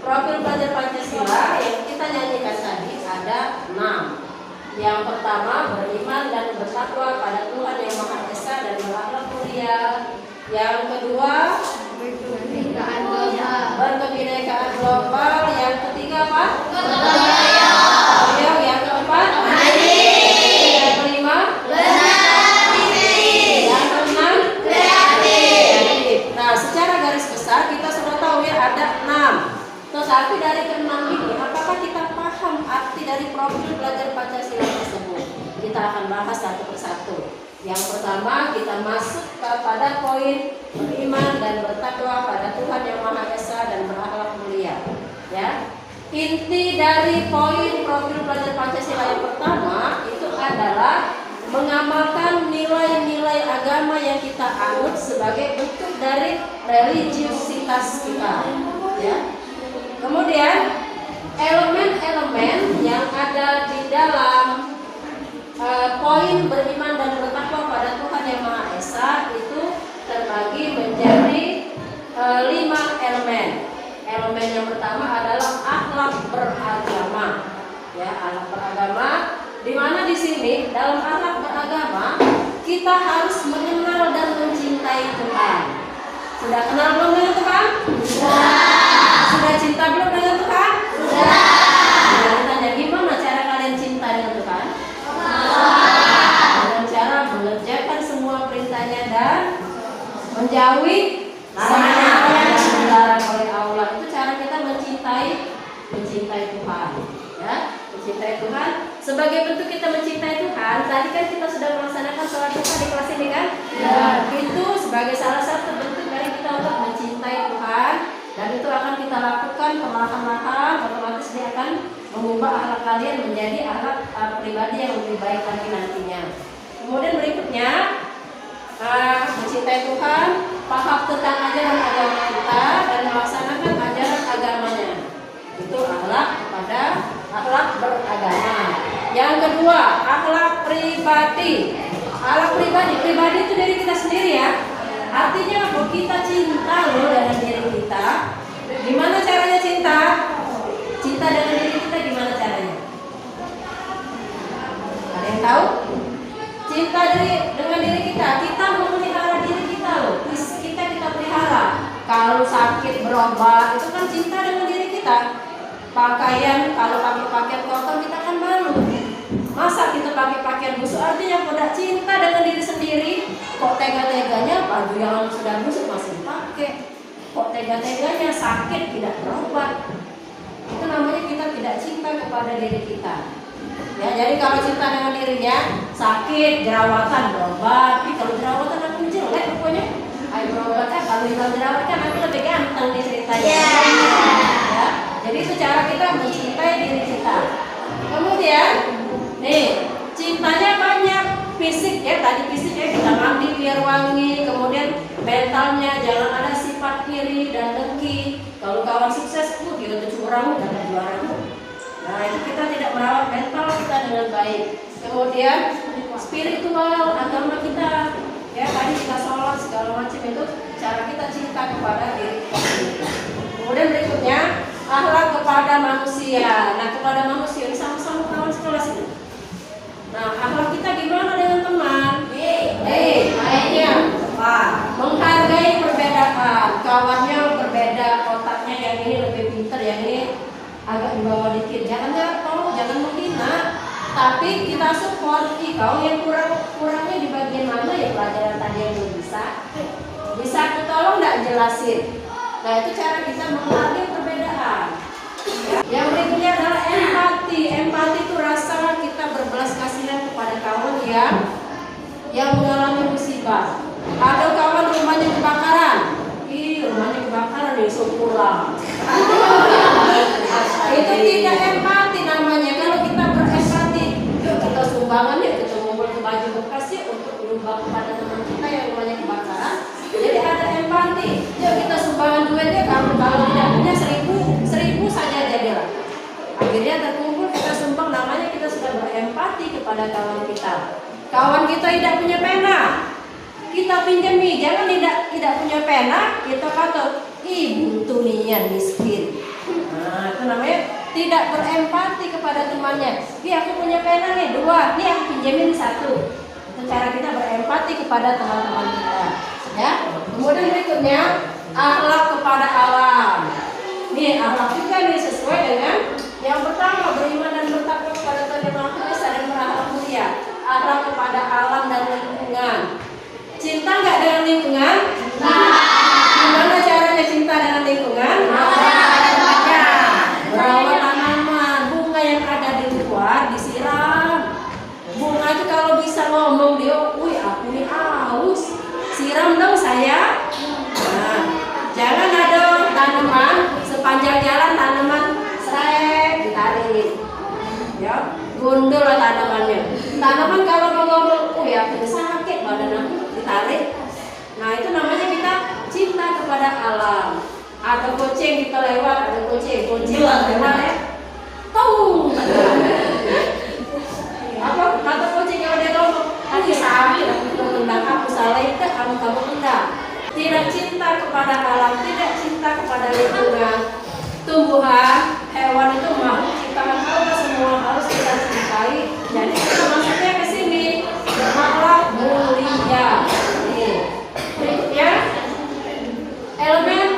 Profil pelajar Pancasila yang kita nyanyikan tadi ada 6. Yang pertama, beriman dan bertakwa pada Tuhan Yang Maha Esa dan berakhlak mulia. Yang kedua, berkebinekaan global. Yang ketiga apa? Yang keempat, yang kelima, yang keenam, kreatif. Nah, secara garis besar kita sudah tahu ya ada 6. Tetapi dari ke-6 ini, apakah kita paham arti dari profil pelajar Pancasila tersebut? Kita akan bahas satu persatu. Yang pertama, kita masuk kepada poin beriman dan bertakwa pada Tuhan Yang Maha Esa dan berakhlak mulia. Ya, inti dari poin profil pelajar Pancasila yang pertama itu adalah mengamalkan nilai-nilai agama yang kita anut sebagai bentuk dari religiusitas kita. Ya. Kemudian elemen-elemen yang ada di dalam poin beriman dan bertakwa pada Tuhan Yang Maha Esa itu terbagi menjadi 5 elemen. Elemen yang pertama adalah akhlak beragama. Ya, akhlak beragama. Di mana di sini dalam akhlak beragama kita harus mengenal dan mencintai Tuhan. Sudah kenal belum dengan Tuhan? Sudah cinta belum dengan Tuhan? Nah, ditanya gimana cara kalian cinta dengan Tuhan? Dengan cara mengerjakan semua perintahnya dan menjauhi larangan yang dilarang oleh Allah. Itu cara kita mencintai Tuhan. Ya, mencintai Tuhan. Sebagai bentuk kita mencintai Tuhan, tadi kan kita sudah melaksanakan sholat duha di kelas ini kan? Ya. Itu sebagai salah satu bentuk dari kita untuk mencintai Tuhan. Dan itu akan kita lakukan perlahan-lahan, otomatis dia akan mengubah akhlak kalian menjadi akhlak pribadi yang lebih baik lagi nantinya. Kemudian berikutnya, mencintai Tuhan, paham tentang ajaran agama kita dan melaksanakan ajaran agamanya. Itu akhlak beragama. Yang kedua, akhlak pribadi. Akhlak pribadi itu diri kita sendiri ya. Artinya kalau kita cinta loh dengan diri kita. Gimana caranya cinta? Cinta dengan diri kita gimana caranya? Ada yang tahu? Cinta dengan diri kita memelihara diri kita loh. Kita pelihara. Kalau sakit berobat itu kan cinta dengan diri kita. Pakaian, kalau pakai pakaian kotor kita kan malu. Masa kita pakai pakaian busuk? Artinya tidak cinta dengan diri sendiri. Kok tega-teganya baju yang sudah busuk masih dipakai? Kok tega-teganya sakit tidak berobat? Itu namanya kita tidak cinta kepada diri kita. Ya, jadi kalau cinta dengan dirinya, sakit, jerawatan, berobat. Tapi kalau jerawatan aku jelek pokoknya, ayo berobat kan. Kalau hilang jerawat kan aku lebih ganteng nih ceritanya. Ya, jadi itu cara kita mencintai diri kita. Kemudian, nih, cintanya banyak. Fisik ya, tadi fisik ya, kita mandi biar wangi. Kemudian mentalnya jangan ada sifat iri dan dengki. Kalau kawan sukses, dia tuh curang dan juaramu. Nah, itu kita tidak merawat mental kita dengan baik. Kemudian spiritual agama kita, ya tadi kita sholat segala macam itu cara kita cinta kepada diri kita sendiri. Kemudian berikutnya akhlak kepada manusia. Nah, kepada manusia ini sama-sama kawan sekelas ini. Nah, akhlak kita gimana dengan teman? Baiknya menghargai perbedaan. Kawannya berbeda, otaknya yang ini lebih pintar, yang ini agak di bawah dikit. Jangan menghina, tapi kita support. Kau yang kurangnya di bagian mana ya, pelajaran tadi yang belum bisa aku tolong nggak jelasin. Nah, itu cara kita menghargai perbedaan. Yang berikutnya adalah empati. Empati itu rasa kita berbelas kasihan kepada kawan yang mengalami musibah. Ada kawan rumahnya kebakaran. Rumahnya kebakaran nih, syukurlah. Itu tidak empati namanya. Kalau kita berempati, yuk kita sumbangan, yuk kita ngumpul ke baju bekas yuk untuk menyumbang kepada teman kita yang rumahnya kebakaran. Jadi ada empati. Yuk kita sumbangan duitnya, kalau tidak punya 1000 saja jadilah. Akhirnya terkumpul kita sumbang, namanya kita sudah berempati kepada kawan kita. Kawan kita tidak punya pena, kita pinjami. Jangan tidak punya pena, kita kata buntu nian miskin. tidak berempati kepada temannya. Aku punya pena nih 2, nih aku pinjemin 1. Itu cara kita berempati kepada teman-teman kita. Ya. Kemudian berikutnya akhlak kepada alam. Nih akhlak juga nih sesuai dengan yang pertama, beriman dan bertakwa kepada Tuhan Yang Maha Kuasa dan berakhlak mulia. Akhlak kepada alam dan lingkungan. Cinta nggak dengan lingkungan? Gimana caranya cinta dengan lingkungan? Merawat tanaman, bunga yang ada di luar disiram. Bunga itu kalau bisa ngomong dia, wih aku nih aus, siram dong saya. Nah, jangan ada tanaman sepanjang jalan tanaman srek ditarik, ya gundul lah tanamannya. Tanaman kalau mau ngomong, ya aku sakit badan aku, ditarik. Nah itu namanya kita cinta kepada alam. Ada kucing kita lewat, ada kucing lewat ya, tung. Apa kata kucing kalau dia ngomong, aku sapi, aku tendang, aku salah itu kamu tendang. Tidak cinta kepada alam, tidak cinta kepada lingkungan. Tumbuhan, hewan itu makhluk ciptaan Allah, semua harus kita cintai. Jadi kita masuknya ke sini, akhlak mulia. Berikutnya elemen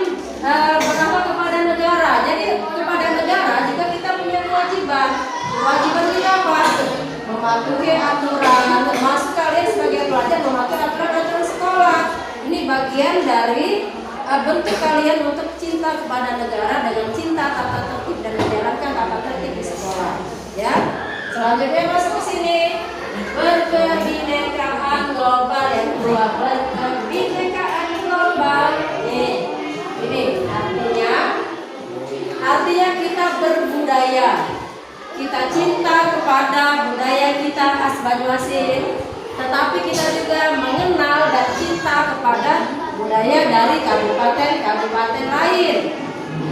berapa kepada negara. Jadi kepada negara juga kita punya kewajiban. Kewajiban kita apa? Mematuhi aturan. Termasuk kalian sebagai pelajar mematuhi aturan-aturan sekolah. Ini bagian dari bentuk kalian untuk cinta kepada negara dengan cinta tata tertib dan menjalankan tata tertib di sekolah. Ya. Selanjutnya masuk ke sini. Berkebinekaan global yang kedua. Berkebinekaan global. Ini artinya kita berbudaya. Kita cinta kepada budaya kita khas Banyuasin. Tetapi kita juga mengenal dan cinta kepada budaya dari kabupaten-kabupaten lain.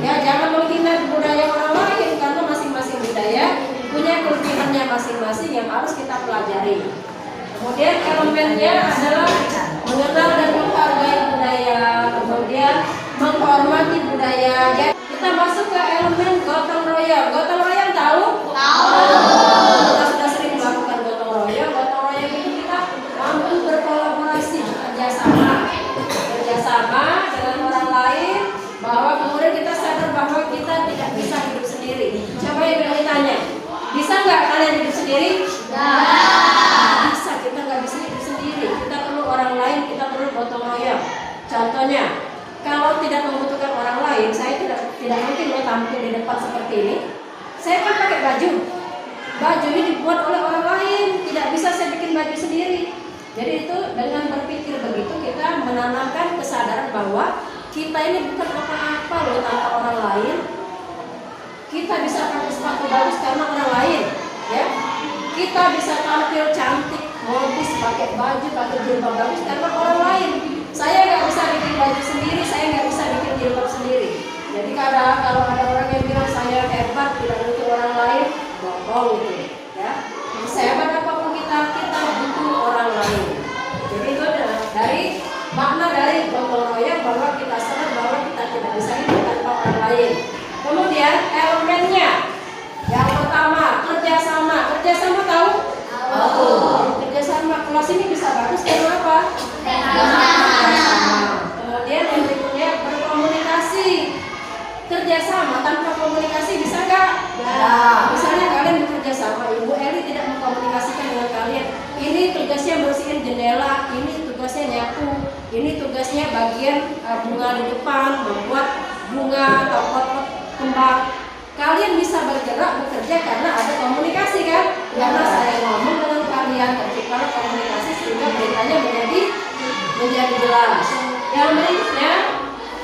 Ya, jangan menghina budaya orang lain karena masing-masing budaya punya kelebihannya masing-masing yang harus kita pelajari. Kemudian elemennya adalah mengenal dan menghargai budaya, kemudian menghormati budaya. Kita masuk ke elemen gotong royong. Gotong royong tahu? Kita sudah sering melakukan gotong royong. Gotong royong itu kita mampu berkolaborasi, kerjasama dengan orang lain, bahwa kemudian kita sadar bahwa kita tidak bisa hidup sendiri. Coba ibu ditanya, bisa nggak kalian hidup sendiri? Bisa, kita nggak bisa hidup sendiri. Kita perlu orang lain, kita perlu gotong royong. Contohnya, kalau tidak membutuhkan orang lain, saya tidak mungkin tampil di depan seperti ini. Saya kan pakai baju. Baju ini dibuat oleh orang lain, tidak bisa saya bikin baju sendiri. Jadi itu dengan berpikir begitu kita menanamkan kesadaran bahwa kita ini bukan apa-apa loh tanpa orang lain. Kita bisa pakai sepatu bagus karena orang lain, ya. Kita bisa tampil cantik, modis, pakai baju, pakai jilbab bagus karena orang lain. Saya nggak bisa bikin baju sendiri, saya nggak bisa bikin jilbab sendiri. Jadi kadang kalau ada orang yang bilang saya hebat, tidak butuh orang lain, bohong gitu, ya. Sehebat apapun kita butuh orang lain. Jadi itu dari makna dari gotong royong bahwa kita sadar bahwa kita tidak bisa hidup tanpa orang lain. Kemudian elemennya yang pertama kerjasama. Kerjasama tahu? Kerjasama kelas ini bisa bagus karena apa? Kemudian yang berikutnya berkomunikasi. Kerjasama tanpa komunikasi bisa nggak? Misalnya kalian bekerja sama, Ibu Eli tidak mengkomunikasikan dengan kalian. Ini tugasnya bersihin jendela, ini tugasnya nyapu, ini tugasnya bagian bunga di depan, membuat bunga atau pot-pot kembang. Kalian bisa bergerak bekerja karena ada komunikasi kan? Karena saya ngomong dengan kalian, tercipta komunikasi sehingga beritanya menjadi jelas. Yang berikutnya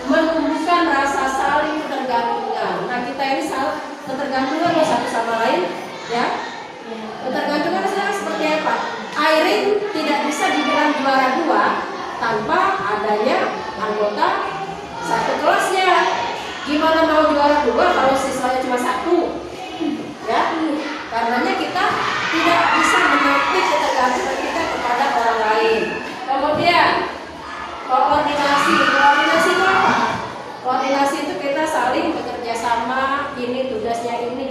menumbuhkan rasa saling ketergantungan. Nah kita ini ketergantungan satu sama lain, ya. Ketergantungan seperti apa? Airin tidak bisa dibilang juara 2 tanpa adanya anggota satu kelasnya. Gimana mau juara 2 kalau siswanya cuma 1? Ya, karenanya kita tidak bisa menampik ketergantungan kita kepada orang lain. Kemudian koordinasi. Koordinasi itu apa? Koordinasi itu kita saling bekerja sama. Ini tugasnya ini.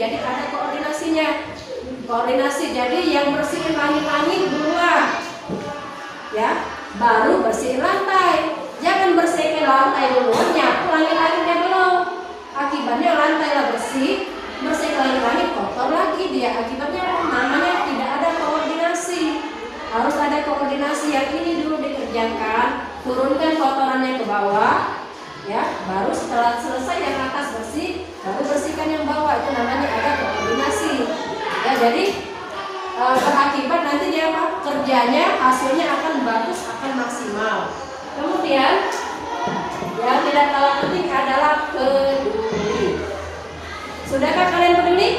koordinasi. Jadi yang bersihin langit-langit duluan, ya, baru bersihin lantai. Jangan bersihkan lantai duluan, nyapu langit-langitnya belum. Akibatnya lantai lah bersih, bersih langit-langit kotor lagi dia. Akibatnya namanya tidak ada koordinasi. Harus ada koordinasi. Yang ini dulu dikerjakan, turunkan kotorannya ke bawah, ya. Baru setelah selesai yang atas bersih, baru bersihkan yang bawah. Itu namanya ada koordinasi. Ya, jadi berakibat nanti dia apa? Kerjanya, hasilnya akan bagus, akan maksimal. Kemudian yang tidak kalah penting adalah peduli. Sudahkah kalian peduli?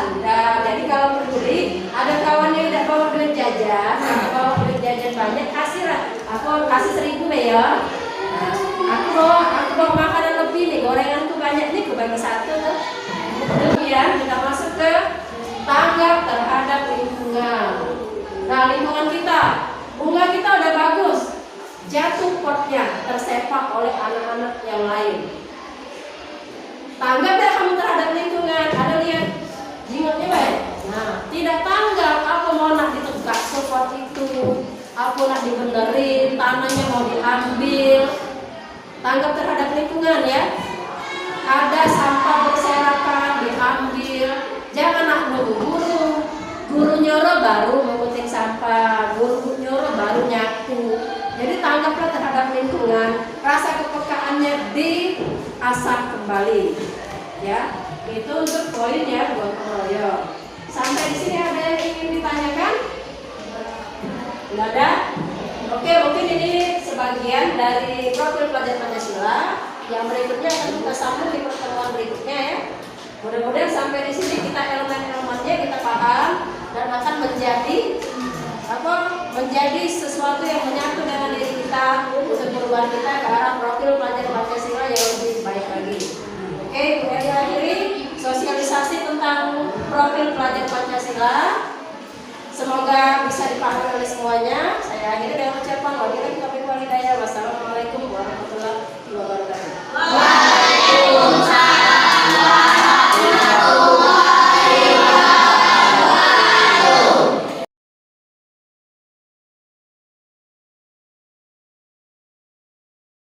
Sudah. Jadi kalau peduli, ada kawan yang tidak bawa duit jajan, atau bawa duit jajan banyak, kasih lah. Aku kasih 1.000 ya. Nah, aku bawa makanan lebih nih, gorenganku banyak nih, aku bagi 1 tuh. Kemudian kita masuk ke tanggap terhadap lingkungan. Nah, lingkungan kita, bunga kita udah bagus, jatuh potnya, tersepak oleh anak-anak yang lain. Tanggap deh kamu terhadap lingkungan. Ada lihat jingotnya baik. Nah, tidak tanggap, apa mau nak ditegak support itu, apa nak dibenerin, tanahnya mau diambil. Tanggap terhadap lingkungan ya. Ada sampah berserakan diambil. Jangan nak nunggu guru nyuruh baru memungutin sampah, guru nyuruh baru nyapu. Jadi tanggaplah terhadap lingkungan. Rasa kepekaannya diasah kembali. Ya, itu untuk poin ya buat pengelola. Sampai di sini ada yang ingin ditanyakan? Tidak ada? Oke, mungkin ini sebagian dari profil pelajar Pancasila. Yang berikutnya akan kita sambung di pertemuan berikutnya ya. Mudah-mudahan sampai di sini kita elemen-elemennya kita paham dan akan menjadi sesuatu yang menyatu dengan diri kita untuk perubahan kita ke arah profil pelajar Pancasila yang lebih baik lagi. Oke, kita akhiri sosialisasi tentang profil pelajar Pancasila. Semoga bisa dipahami oleh semuanya. Saya akhiri.